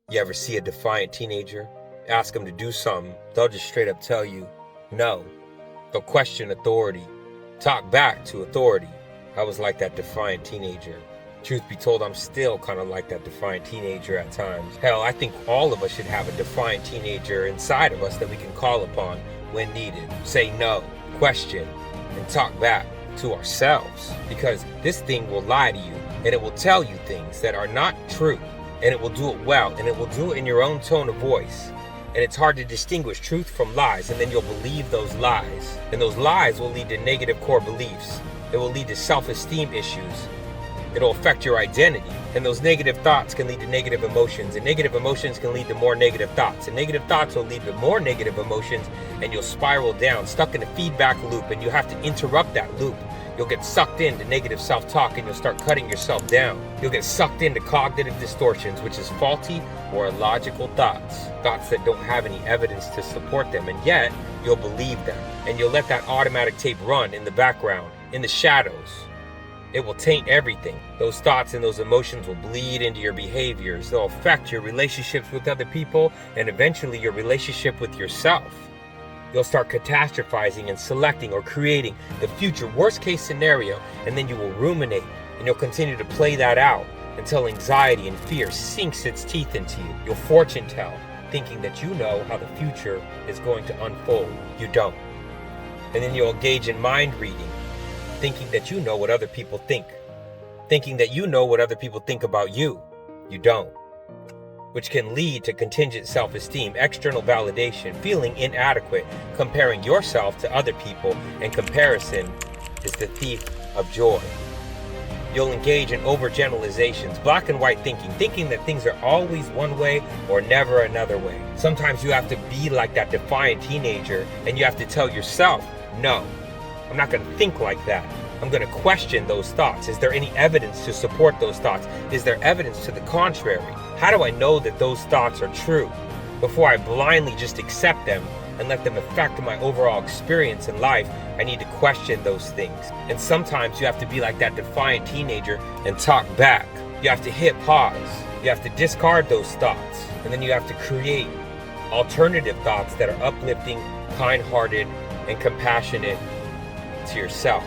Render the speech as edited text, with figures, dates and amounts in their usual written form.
You ever see a defiant teenager? Ask them to do something, they'll just straight up tell you no. They'll question authority, talk back to authority. I was like that defiant teenager. Truth be told, I'm still kind of like that defiant teenager at times. Hell, I think all of us should have a defiant teenager inside of us that we can call upon when needed. Say no, question, and talk back to ourselves. Because this thing will lie to you, and it will tell you things that are not true. And it will do it well, and it will do it in your own tone of voice. And it's hard to distinguish truth from lies, and then you'll believe those lies. And those lies will lead to negative core beliefs. It will lead to self-esteem issues. It'll affect your identity. And those negative thoughts can lead to negative emotions, and negative emotions can lead to more negative thoughts. And negative thoughts will lead to more negative emotions, and you'll spiral down, stuck in a feedback loop, and you have to interrupt that loop. You'll get sucked into negative self-talk, and you'll start cutting yourself down. You'll get sucked into cognitive distortions, which is faulty or illogical thoughts. Thoughts that don't have any evidence to support them, and yet you'll believe them. And you'll let that automatic tape run in the background, in the shadows. It will taint everything. Those thoughts and those emotions will bleed into your behaviors. They'll affect your relationships with other people, and eventually your relationship with yourself. You'll start catastrophizing and selecting or creating the future worst case scenario, and then you will ruminate, and you'll continue to play that out until anxiety and fear sinks its teeth into you. You'll fortune tell, thinking that you know how the future is going to unfold. You don't. And then you'll engage in mind reading, thinking that you know what other people think, thinking that you know what other people think about you. You don't. Which can lead to contingent self-esteem, external validation, feeling inadequate, comparing yourself to other people, and comparison is the thief of joy. You'll engage in overgeneralizations, black and white thinking, thinking that things are always one way or never another way. Sometimes you have to be like that defiant teenager, and you have to tell yourself, no, I'm not going to think like that. I'm going to question those thoughts. Is there any evidence to support those thoughts? Is there evidence to the contrary? How do I know that those thoughts are true? Before I blindly just accept them and let them affect my overall experience in life, I need to question those things. And sometimes you have to be like that defiant teenager and talk back. You have to hit pause. You have to discard those thoughts. And then you have to create alternative thoughts that are uplifting, kind-hearted, and compassionate to yourself.